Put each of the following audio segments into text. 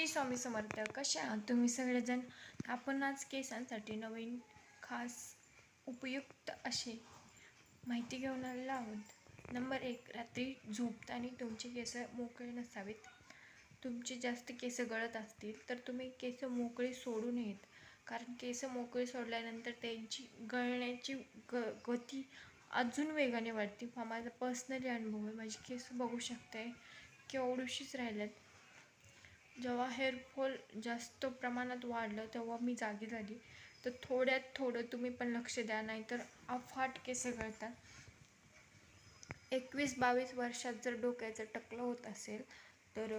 श्री स्वामी समर्थ. कसे आहात तुम्ही सगळेजण? आपण आज केसांसाठी नवीन खास उपयुक्त असे माहिती घेऊन आलेलो आहोत. नंबर 1, रात्री झोपताना तुमचे केस मोकळे नसावेत. तुमचे जास्त केस गळत असतील तर तुम्ही केस मोकळे सोडू नयेत, कारण केस मोकळे सोडल्यानंतर त्यांची गळण्याची गती अजून वेगाने वाढते. हा माझा पर्सनली अनुभव आहे. माझी केस बघू शकताय केवढीशीच राहिल्यात. जेव्हा हेअरफॉल जास्त प्रमाणात वाढलं तेव्हा मी जागी झाली. तर थोड्यात थोडं तुम्ही पण लक्ष द्या, नाहीतर अफाट केस गळतात. 21-22 वर्षात जर डोक्याचं टकलं होत असेल तर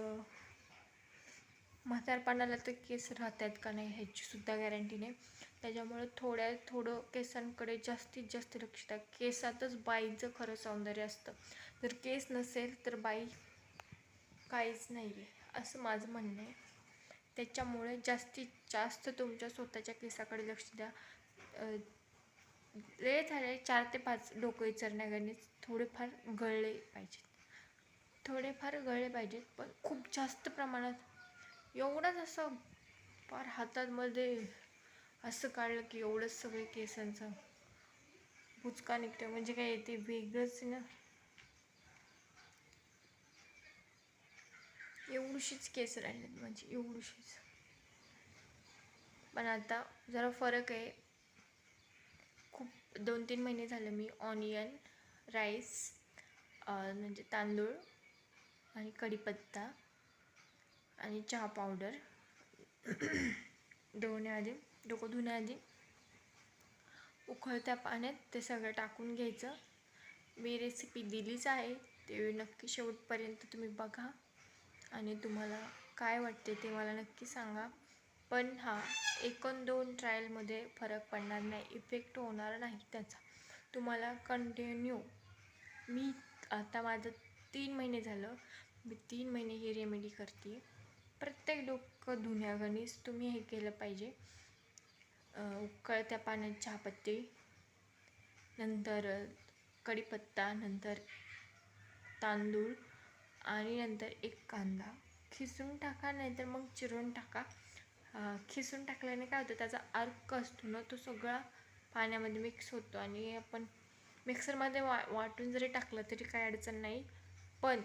म्हातारपणाला तर केस राहतात का नाही ह्याची सुद्धा गॅरंटी नाही. त्याच्यामुळे थोडं केसांकडे जास्तीत जास्त लक्ष द्या. केसातच बाईचं खरं सौंदर्य असतं. जर केस नसेल तर बाई काहीच नाही आहे, असं माझं म्हणणं आहे. त्याच्यामुळे जास्तीत जास्त तुमच्या स्वतःच्या केसाकडे लक्ष द्या. लय झाले 4 ते 5 डोकं विचारण्यागणीच थोडेफार गळले पाहिजेत, पण खूप जास्त प्रमाणात एवढंच असं फार हातामध्ये असं काढलं की एवढंच सगळे केसांचा बुचका निघतो. म्हणजे काय ते वेगळंच ना. एवढीशीच केस राहिलेत म्हणजे एवढीशीच. पण आता जरा फरक आहे. खूप 2-3 महिने झाले मी ऑनियन, राईस म्हणजे तांदूळ आणि कढीपत्ता आणि चहा पावडर डोकं धुण्याआधी उकळत्या पाण्यात ते सगळं टाकून घ्यायचं. मी रेसिपी दिलीच आहे, ते नक्की शेवटपर्यंत तुम्ही बघा आणि तुम्हाला काय वाटते ते मला नक्की सांगा. पण हा 1-2 ट्रायलमध्ये फरक पडणार नाही, इफेक्ट होणार नाही त्याचा. तुम्हाला कंटिन्यू मी आता माझं 3 महिने झालं, मी 3 महिने ही रेमेडी करते. प्रत्येक डोकं धुण्यागणीच तुम्ही हे केलं पाहिजे. उकळत्या पाण्यात चहापत्ती, नंतर कढीपत्ता, नंतर तांदूळ आणि नंतर एक कांदा खिसून टाका, नाहीतर मग चिरून टाका. खिसून टाकल्याने काय होतं, त्याचा अर्क असतो ना तो सगळा पाण्यामध्ये मिक्स होतो आणि आपण मिक्सरमध्ये वाटून जरी टाकलं तरी काही अडचण नाही. पण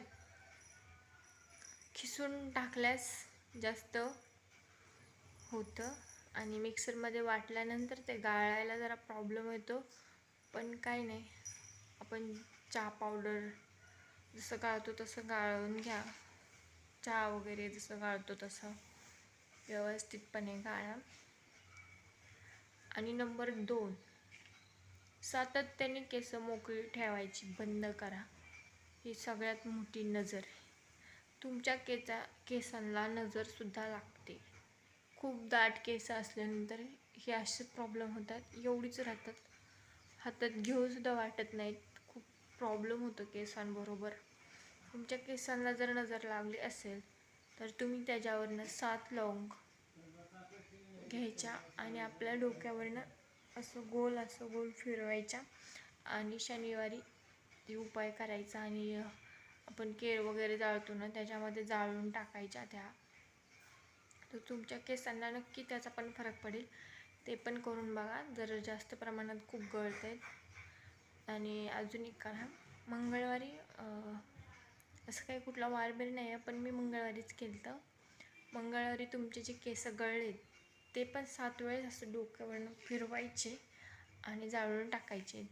खिसून टाकल्यास जास्त होतं आणि मिक्सरमध्ये वाटल्यानंतर ते गाळायला जरा प्रॉब्लेम येतो. पण काही नाही, आपण चहा पावडर जसं गाळतो तसं गाळून घ्या. चहा वगैरे जसं गाळतो तसं व्यवस्थितपणे गाळा. आणि नंबर 2, सातत्याने केस मोकळी ठेवायची बंद करा. ही सगळ्यात मोठी नजर आहे. तुमच्या केसांना नजरसुद्धा लागते. खूप दाट केस असल्यानंतर हे असे प्रॉब्लेम होतात, एवढीच राहतात, हातात घेऊसुद्धा वाटत नाहीत. खूप प्रॉब्लेम होतो केसांबरोबर. तुमच्या केसांना जर नजर लागली असेल तर तुम्ही त्याच्यावरनं 7 लवंग घ्यायच्या आणि आपल्या डोक्यावरनं असं गोल फिरवायच्या आणि शनिवारी ती उपाय करायचा आणि आपण केर वगैरे जाळतो ना त्याच्यामध्ये जाळून टाकायच्या त्या. तर तुमच्या केसांना नक्की त्याचा पण फरक पडेल. ते पण करून बघा जर जास्त प्रमाणात खूप गळत आहेत. आणि अजून एक करा, मंगळवारी असं काही कुठला वारबीर नाही आहे, पण मी मंगळवारीच केलं तर मंगळवारी तुमचे जे केस गळलेत ते पण 7 वेळेस असं डोक्यावरनं फिरवायचे आणि जाळून टाकायचे.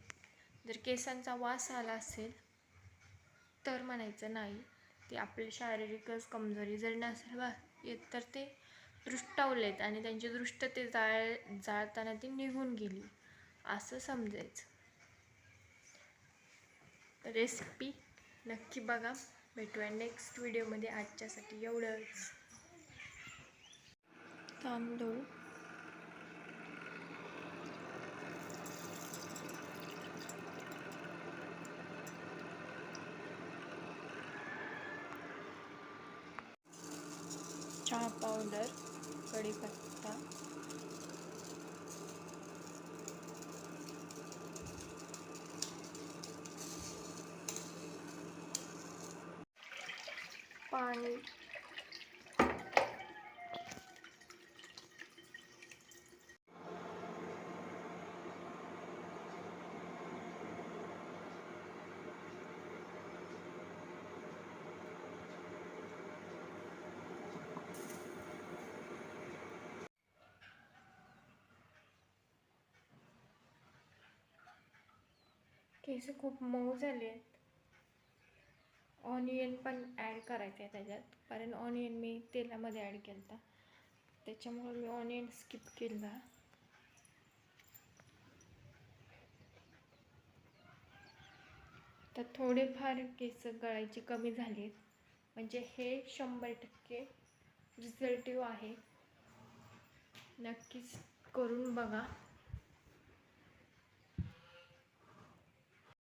जर केसांचा वास आला असेल तर म्हणायचं नाही, ते आपले शारीरिकच कमजोरी. जर नसेल येत तर ते दृष्टावलेत आणि त्यांची दृष्ट ते जाळताना ती निघून गेली असं समजायचं. रेसिपी नक्की बघा. भेटूया नेक्स्ट व्हिडिओमध्ये. आजच्यासाठी एवढंच. तांदूळ, चहा पावडर, कढीपत्ता, पाणी, केस खूप मऊ झाले आहेत. ऑनियन पण ॲड करायचं आहे त्याच्यात, कारण ऑनियन मी तेलामध्ये ॲड केलं होतं, त्याच्यामुळे मी ऑनियन स्किप केला. तर थोडेफार केस गळायचे कमी झाले, म्हणजे हे 100% रिझल्टिव्ह आहे. नक्कीच करून बघा.